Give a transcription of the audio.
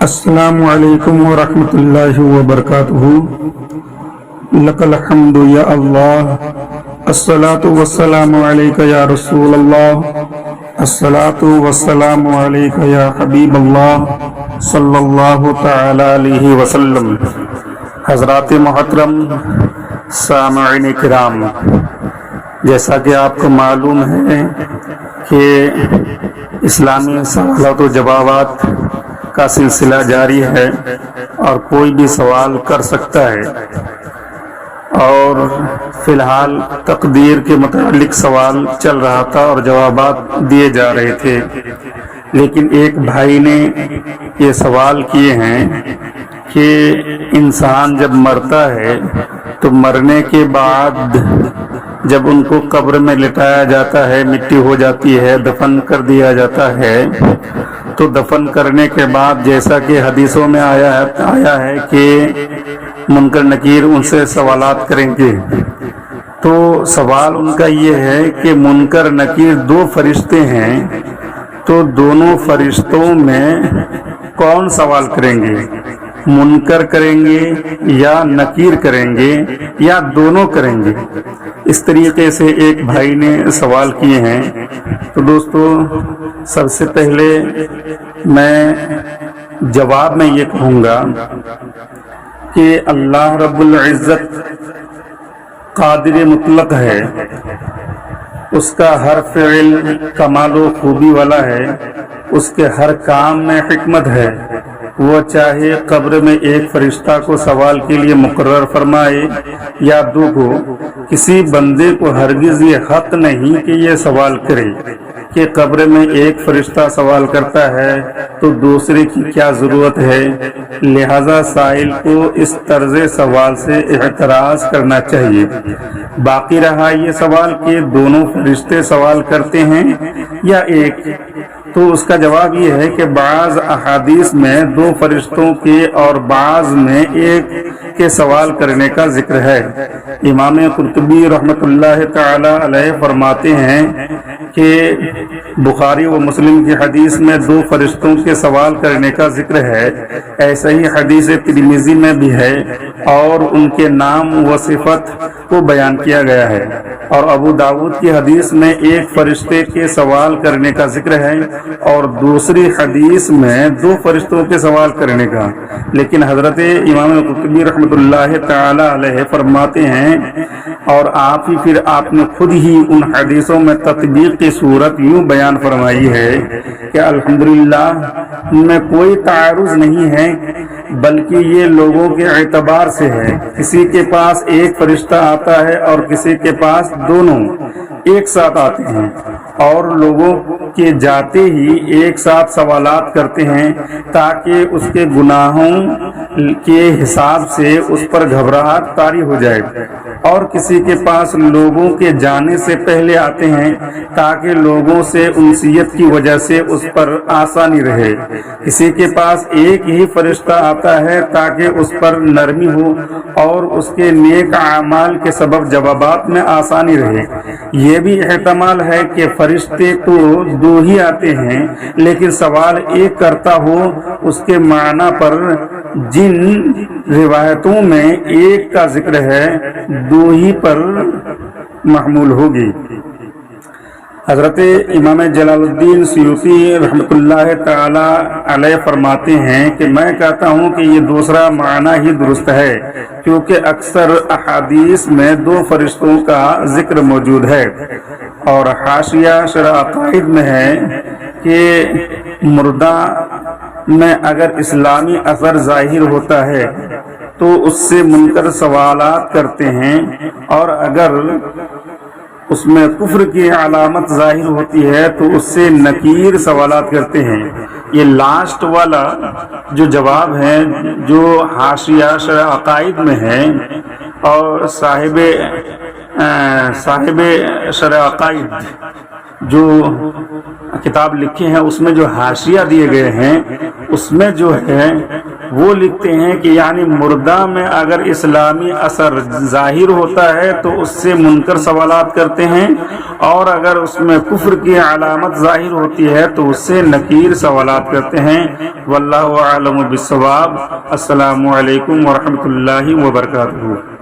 السلام علیکم ورحمۃ اللہ وبرکاتہ۔ لک الحمد یا اللہ، الصلاۃ والسلام علیک یا رسول اللہ، الصلاۃ والسلام علیک یا حبیب اللہ صلی اللہ تعالی علیہ وسلم۔ حضرات محترم سامعین کرام، جیسا کہ آپ کو معلوم ہے کہ اسلامی سوالات و جوابات کا سلسلہ جاری ہے اور کوئی بھی سوال کر سکتا ہے، اور فی الحال تقدیر کے متعلق سوال چل رہا تھا اور جوابات دیے جا رہے تھے، لیکن ایک بھائی نے یہ سوال کیے ہیں کہ انسان جب مرتا ہے تو مرنے کے بعد جب ان کو قبر میں لٹایا جاتا ہے، مٹی ہو جاتی ہے، دفن کر دیا جاتا ہے، تو دفن کرنے کے بعد جیسا کہ حدیثوں میں آیا ہے کہ منکر نکیر ان سے سوالات کریں گے، تو سوال ان کا یہ ہے کہ منکر نکیر دو فرشتے ہیں، تو دونوں فرشتوں میں کون سوال کریں گے؟ منکر کریں گے یا نکیر کریں گے یا دونوں کریں گے؟ اس طریقے سے ایک بھائی نے سوال کیے ہیں۔ تو دوستو، سب سے پہلے میں جواب میں یہ کہوں گا کہ اللہ رب العزت قادر مطلق ہے، اس کا ہر فعل کمال و خوبی والا ہے، اس کے ہر کام میں حکمت ہے۔ وہ چاہے قبر میں ایک فرشتہ کو سوال کے لیے مقرر فرمائے یا دو کو، کسی بندے کو ہرگز یہ حق نہیں کہ یہ سوال کرے کہ قبر میں ایک فرشتہ سوال کرتا ہے تو دوسرے کی کیا ضرورت ہے، لہذا سائل کو اس طرز سوال سے اعتراض کرنا چاہیے۔ باقی رہا یہ سوال کہ دونوں فرشتے سوال کرتے ہیں یا ایک، تو اس کا جواب یہ ہے کہ بعض احادیث میں دو فرشتوں کے اور بعض میں ایک کے سوال کرنے کا ذکر ہے۔ امام قرطبی رحمۃ اللہ تعالی علیہ فرماتے ہیں کہ بخاری و مسلم کی حدیث میں دو فرشتوں کے سوال کرنے کا ذکر ہے، ایسا ہی حدیث ترمذی میں بھی ہے، اور ان کے نام و صفت کو بیان کیا گیا ہے۔ اور ابو داؤد کی حدیث میں ایک فرشتے کے سوال کرنے کا ذکر ہے اور دوسری حدیث میں دو فرشتوں کے سوال کرنے کا، لیکن حضرت امام قرطبی رحمۃ اللہ تعالی علیہ فرماتے ہیں، اور آپ نے خود ہی ان حدیثوں میں تطبیق کی صورت یوں بیان فرمائی ہے کہ الحمدللہ میں کوئی تعارض نہیں ہے، بلکہ یہ لوگوں کے اعتبار سے ہے، کسی کے پاس ایک فرشتہ آتا ہے اور کسی کے پاس دونوں ایک ساتھ آتے ہیں، اور لوگوں کے جاتے ہی ایک ساتھ سوالات کرتے ہیں تاکہ اس کے گناہوں کے حساب سے اس پر گھبراہٹ طاری ہو جائے، اور کسی کے پاس لوگوں کے جانے سے پہلے آتے ہیں تاکہ لوگوں سے انسیت کی وجہ سے اس پر آسانی رہے، کسی کے پاس ایک ہی فرشتہ آتا ہے تاکہ اس پر نرمی ہو اور اس کے نیک اعمال کے سبب جوابات میں آسانی رہے۔ یہ بھی احتمال ہے کہ فرشتے تو دو ہی آتے ہیں لیکن سوال ایک کرتا ہو، اس کے معنی پر جن روایتوں میں ایک کا ذکر ہے دو ہی پر محمول ہوگی۔ حضرت امام جلال الدین سیوطی رحمۃ اللہ تعالی علیہ فرماتے ہیں کہ میں کہتا ہوں کہ یہ دوسرا معنی ہی درست ہے، کیونکہ اکثر احادیث میں دو فرشتوں کا ذکر موجود ہے، اور حاشیہ شرح عقائد میں ہے کہ مردہ میں اگر اسلامی اثر ظاہر ہوتا ہے تو اس سے منکر سوالات کرتے ہیں، اور اگر اس میں کفر کی علامت ظاہر ہوتی ہے تو اس سے نکیر سوالات کرتے ہیں۔ یہ لاسٹ والا جو جواب ہے جو حاشیہ شرح عقائد میں ہے، اور صاحب شرح عقائد جو کتاب لکھے ہیں اس میں جو حاشیہ دیے گئے ہیں اس میں جو ہے وہ لکھتے ہیں کہ یعنی مردہ میں اگر اسلامی اثر ظاہر ہوتا ہے تو اس سے منکر سوالات کرتے ہیں، اور اگر اس میں کفر کی علامت ظاہر ہوتی ہے تو اس سے نکیر سوالات کرتے ہیں۔ واللہ اعلم بالصواب۔ السلام علیکم ورحمۃ اللہ وبرکاتہ۔